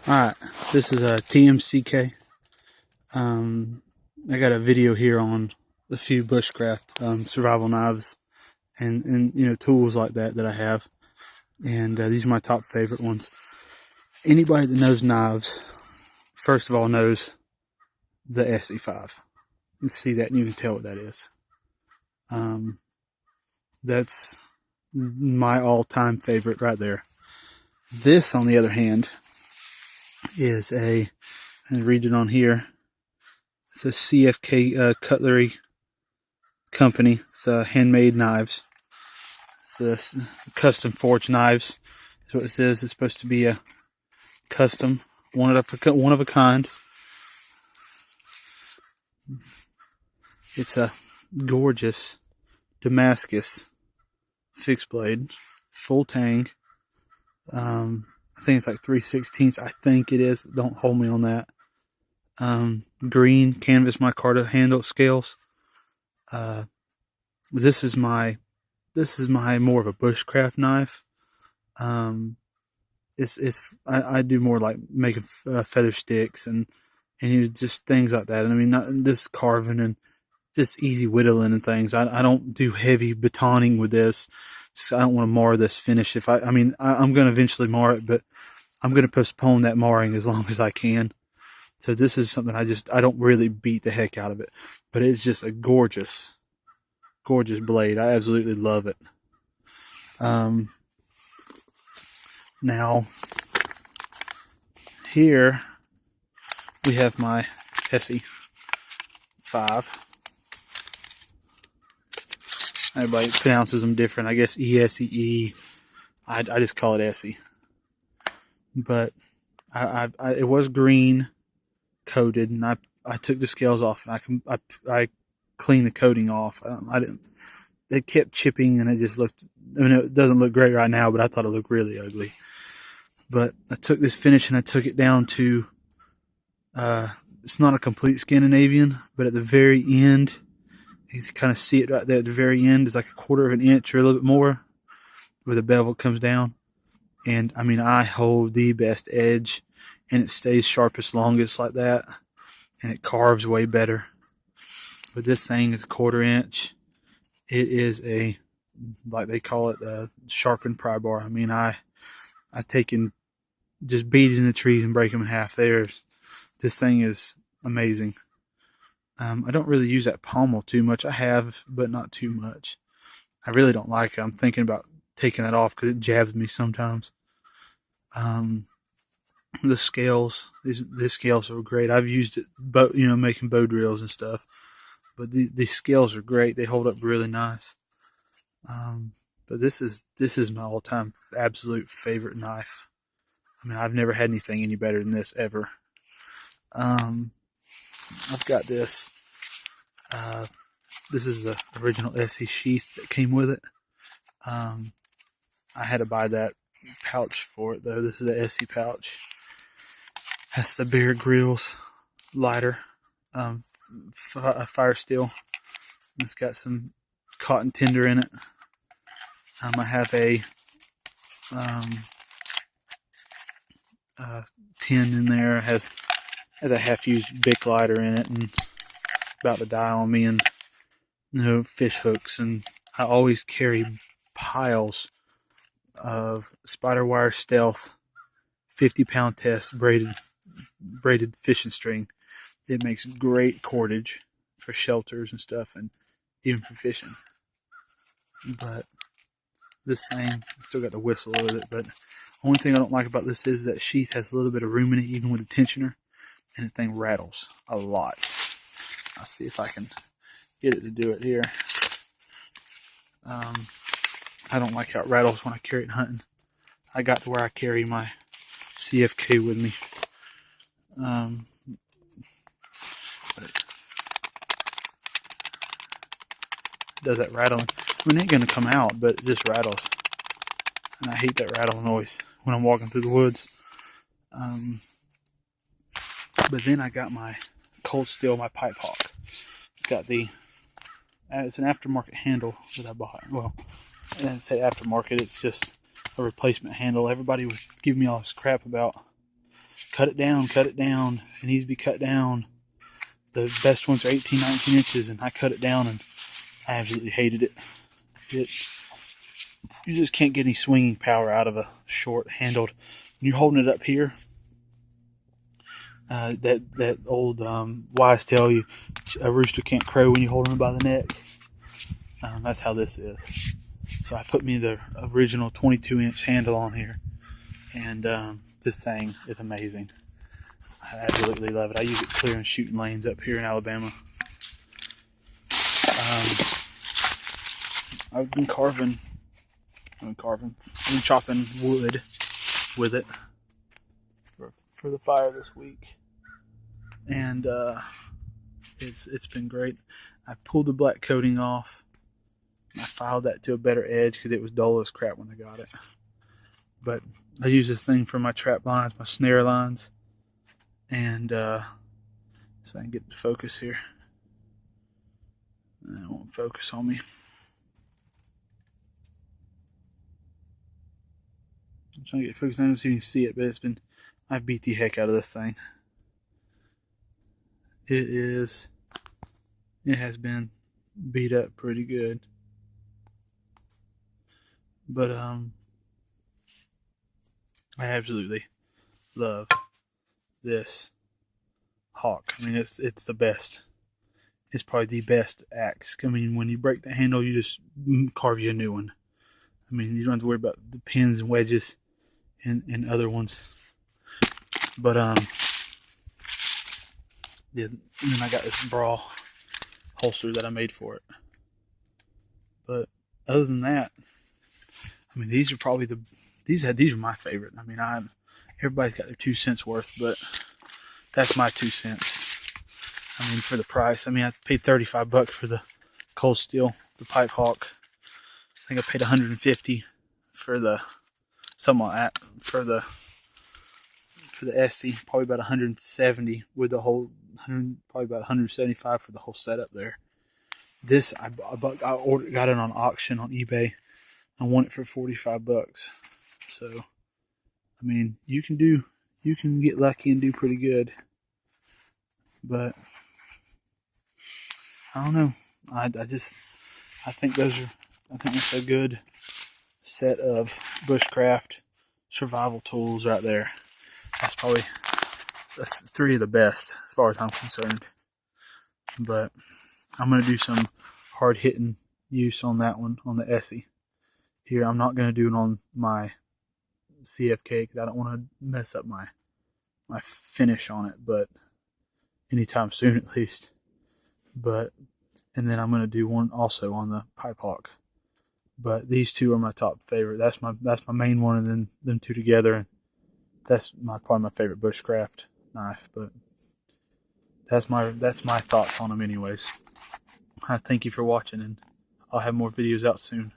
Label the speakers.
Speaker 1: Alright, this is a TMCK. I got a video here on a few bushcraft survival knives and tools like that I have. And these are my top favorite ones. Anybody that knows knives, first of all, knows the SE5. You can see that and you can tell what that is. That's my all-time favorite right there. This, on the other hand, is and read it on here, it's a CFK cutlery company. It's handmade knives. It's custom forged knives. That's what it says. It's supposed to be a custom, one of a kind. It's a gorgeous Damascus fixed blade, full tang. I think it's like 3/16. I think it is. Don't hold me on that. Green canvas micarta handle scales. This is my more of a bushcraft knife. I do more like making feather sticks and just things like that. And I mean, not this carving and just easy whittling and things. I don't do heavy batoning with this. I don't want to mar this finish. I'm going to eventually mar it, but I'm going to postpone that marring as long as I can. So this is something I don't really beat the heck out of it, but it's just a gorgeous, gorgeous blade. I absolutely love it. Now here we have my SE5. Everybody pronounces them different. I guess ESEE. I just call it Essie. But it was green coated, and I took the scales off, and I cleaned the coating off. I didn't. It kept chipping, and it just looked. I mean, it doesn't look great right now, but I thought it looked really ugly. But I took this finish and I took it down to. It's not a complete Scandinavian, but at the very end, you can kind of see it right there at the very end. It's like a quarter of an inch or a little bit more, where the bevel comes down. And I mean, I hold the best edge, and it stays sharpest longest like that, and it carves way better. But this thing is a quarter inch. It is like they call it, a sharpened pry bar. I mean, I take and just beat it in the trees and break them in half. This thing is amazing. I don't really use that pommel too much. I have, but not too much. I really don't like it. I'm thinking about taking that off because it jabs me sometimes. The scales, these scales are great. I've used it, making bow drills and stuff. But these scales are great. They hold up really nice. But this is my all-time absolute favorite knife. I mean, I've never had anything any better than this ever. I've got this. This is the original SE sheath that came with it. I had to buy that pouch for it though. This is the SE pouch. That's the Bear Grylls lighter, fire steel. It's got some cotton tinder in it. I have a tin in there. It has a half-used Bic lighter in it, and it's about to die on me, and fish hooks. And I always carry piles of spider wire stealth 50-pound test braided fishing string. It makes great cordage for shelters and stuff, and even for fishing. But this thing still got the whistle with it. But the only thing I don't like about this is that sheath has a little bit of room in it, even with the tensioner, and the thing rattles a lot. I'll see if I can get it to do it here. I don't like how it rattles when I carry it hunting. I got to where I carry my CFK with me. But it does that rattling. I mean, it ain't gonna come out, but it just rattles. And I hate that rattle noise when I'm walking through the woods. But then I got my Cold Steel, my Pipe Hawk. It's got it's an aftermarket handle that I bought. Well, I didn't say aftermarket, it's just a replacement handle. Everybody was giving me all this crap about cut it down. It needs to be cut down. The best ones are 18, 19 inches, and I cut it down, and I absolutely hated it. You just can't get any swinging power out of a short-handled. When you're holding it up here, that old wise tell you, a rooster can't crow when you're holding it by the neck. That's how this is. So I put me the original 22-inch handle on here, and this thing is amazing. I absolutely love it. I use it clearing shooting lanes up here in Alabama. I've been chopping wood with it for the fire this week, and it's been great. I pulled the black coating off. I filed that to a better edge because it was dull as crap when I got it. But I use this thing for my trap lines, my snare lines, and so I can get the focus here. It won't focus on me. I'm trying to get focused. I don't know if you can see it, but I beat the heck out of this thing. It has been beat up pretty good. But I absolutely love this hawk. I mean, it's the best. It's probably the best axe. I mean, when you break the handle, you just carve you a new one. I mean, you don't have to worry about the pins and wedges and other ones. But yeah, and then I got this bra holster that I made for it. But other than that, I mean, these are probably these are my favorite. I mean, everybody's got their 2 cents worth, but that's my 2 cents. I mean, for the price. I mean, I paid $35 for the cold steel, the pipe hawk. I think I paid $150 for the something like that for the SC. Probably about $170 with the whole. Probably about $175 for the whole setup there. This I got it on auction on eBay. I won it for $45. So, I mean, you can get lucky and do pretty good. But I don't know. I think that's a good set of bushcraft survival tools right there. That's 3 of the best as far as I'm concerned. But I'm gonna do some hard hitting use on that one, on the Essie. Here, I'm not gonna do it on my CFK because I don't want to mess up my finish on it, but anytime soon at least. And then I'm gonna do one also on the pipe hawk. But these 2 are my top favorite. That's my main one, and then them 2 together, and that's probably my favorite bushcraft knife. But that's my thoughts on them anyways. I thank you for watching, and I'll have more videos out soon.